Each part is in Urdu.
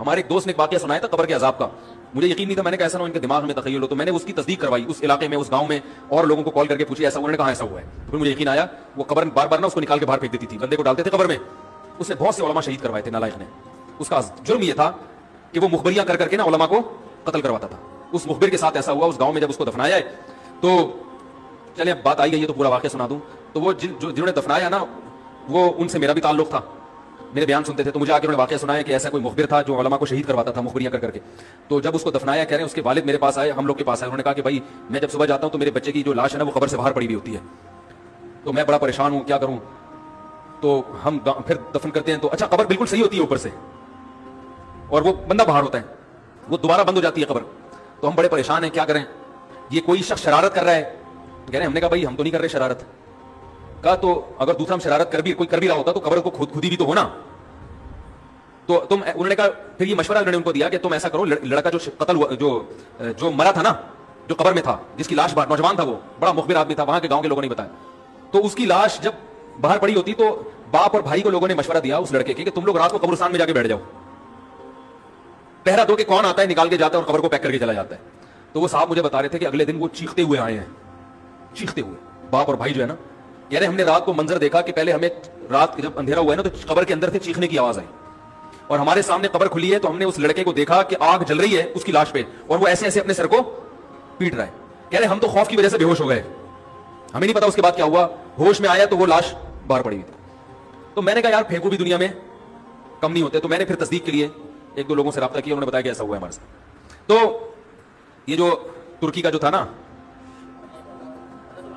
ہمارے ایک دوست نے ایک واقعہ سنایا تھا قبر کے عذاب کا. مجھے یقین نہیں تھا, میں نے کہا ایسا نہ ہو ان کے دماغ میں تخیل ہو. تو میں نے اس کی تصدیق کروائی اس علاقے میں, اس گاؤں میں, اور لوگوں کو کال کر کے پوچھی ایسا, انہوں نے کہا ایسا ہوا ہے. پھر مجھے یقین آیا. وہ قبر بار بار نا اس کو نکال کے باہر پھینک دیتی تھی, بندے کو ڈالتے تھے قبر میں. اس نے بہت سے علماء شہید کروائے تھے نالائق نے. اس کا جرم یہ تھا کہ وہ مخبریاں کر کے نا علماء کو قتل کرواتا تھا. اس مخبر کے ساتھ ایسا ہوا اس گاؤں میں جب اس کو دفنایا ہے. تو چلے اب بات آئی گئی ہے تو پورا واقعہ سنا دوں. تو وہ جنہوں نے دفنایا نا, وہ ان سے میرا بھی تعلق تھا, میرے بیان سنتے تھے. تو مجھے آ کے انہوں نے واقعہ سنایا کہ ایسا کوئی مخبر تھا جو علماء کو شہید کرواتا تھا مخبریاں کر کے. تو جب اس کو دفنایا, کہہ رہے ہیں اس کے والد میرے پاس آئے, ہم لوگ کے پاس آئے. انہوں نے کہا کہ بھائی میں جب صبح جاتا ہوں تو میرے بچے کی جو لاش ہے نا وہ قبر سے باہر پڑی ہوئی ہوتی ہے, تو میں بڑا پریشان ہوں, کیا کروں. تو ہم پھر دفن کرتے ہیں تو اچھا قبر بالکل صحیح ہوتی ہے اوپر سے, اور وہ بندہ باہر ہوتا ہے, وہ دوبارہ بند ہو جاتی ہے قبر. تو ہم بڑے پریشان ہیں, کیا کریں. یہ کوئی شخص شرارت کر رہا ہے. تو کہہ رہے ہیں, ہم نے کہا بھائی ہم تو نہیں کر رہے شرارت. کہا تو اگر دوسرا ہم شرارت کوئی کر بھی رہا ہوتا تو قبر کو خود ہی بھی تو ہونا. تو تم, انہوں نے کہا پھر یہ مشورہ انہوں نے ان کو دیا کہ تم ایسا کرو, لڑکا جو قتل ہوا, جو مرا تھا نا, جو قبر میں تھا, جس کی لاش نوجوان تھا, وہ بڑا مخبر آدمی تھا, وہاں کے گاؤں کے لوگوں نے بتایا. تو اس کی لاش جب باہر پڑی ہوتی تو باپ اور بھائی کو لوگوں نے مشورہ دیا اس لڑکے کے کہ تم لوگ رات کو قبرستان میں جا کے بیٹھ جاؤ, پہرا دو کہ کون آتا ہے نکال کے جاتا ہے اور قبر کو پیک کر کے چلا جاتا ہے. تو وہ صاحب مجھے بتا رہے تھے کہ اگلے دن وہ چیختے ہوئے آئے ہیں, چیختے ہوئے, باپ اور بھائی جو ہے نا. کہہ رہے ہم نے رات کو منظر دیکھا کہ پہلے ہمیں رات جب اندھیرا ہوا ہے نا تو قبر کے اندر سے چیخنے کی آواز آئی, اور ہمارے سامنے قبر کھلی ہے تو ہم نے اس لڑکے کو دیکھا کہ آگ جل رہی ہے اس کی لاش پہ, اور وہ ایسے ایسے اپنے سر کو پیٹ رہا ہے. کہہ رہے ہم تو خوف کی وجہ سے بے ہوش ہو گئے, ہمیں نہیں پتا اس کے بعد کیا ہوا. ہوش میں آیا تو وہ لاش باہر پڑی ہوئی تھی. تو میں نے کہا یار پھینکو بھی دنیا میں کم نہیں ہوتے. تو میں نے پھر تصدیق کے لیے ایک دو لوگوں سے رابطہ کیا, انہوں نے بتایا کہ ایسا ہوا ہے ہمارے ساتھ. تو یہ جو ترکی کا جو تھا نا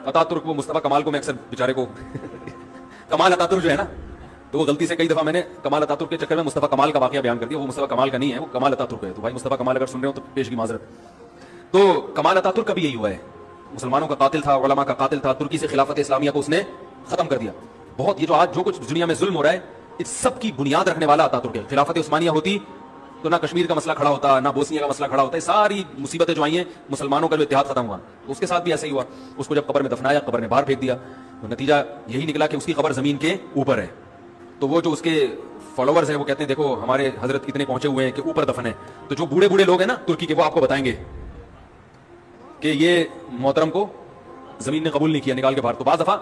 اتا ترک, وہ مصطفیٰ کمال کو میں اکثر بیچارے کو کمال اتا ترک جو ہے نا, تو وہ غلطی سے کئی دفعہ میں نے کمال اتا ترک کے چکر میں مصطفیٰ کمال کا واقعہ بیان کر دیا. وہ مصطفیٰ کمال کا نہیں ہے, وہ کمال اتا ترک ہے. تو بھائی مصطفیٰ کمال اگر سن رہے ہو تو پیش کی معذرت. تو کمال اتا ترک کا بھی یہی ہوا ہے, مسلمانوں کا قاتل تھا, علماء کا قاتل تھا. ترکی سے خلافت اسلامیہ کو اس نے ختم کر دیا. بہت یہ جو آج جو کچھ دنیا میں ظلم ہو رہا ہے اس سب کی بنیاد رکھنے والا اتا ترک ہے. خلافت عثمانیہ ہوتی تو نہ کشمیر کا مسئلہ کھڑا ہوتا, نہ بوسنیا کا مسئلہ کھڑا ہوتا. ساری مصیبتیں جو آئی ہیں مسلمانوں کا جو اتحاد ختم ہوا, اس کے ساتھ بھی ایسا ہی ہوا. اس کو جب قبر میں دفنایا, قبر میں باہر پھینک دیا, تو نتیجہ یہی نکلا کہ اس کی قبر زمین کے اوپر ہے. تو وہ جو اس کے فالوورز ہیں وہ کہتے ہیں دیکھو ہمارے حضرت اتنے پہنچے ہوئے ہیں کہ اوپر دفن ہے. تو جو بوڑھے بوڑھے لوگ ہیں نا ترکی کے, وہ آپ کو بتائیں گے کہ یہ محترم کو زمین نے قبول نہیں کیا, نکال کے باہر. تو بعض دفعہ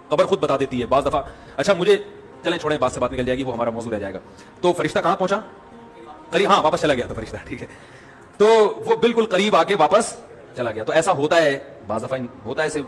قبر خود بتا دیتی ہے, بعض دفعہ. اچھا مجھے چلیں چھوڑیں, بات سے بات نکل جائے گی, وہ ہمارا موضوع رہ جائے گا. تو فرشتہ کہاں پہنچا؟ قریب, ہاں واپس چلا گیا تھا فرشتہ, ٹھیک ہے. تو وہ بالکل قریب آ کے واپس چلا گیا. تو ایسا ہوتا ہے بعض دفعہ, ہوتا ہے ایسے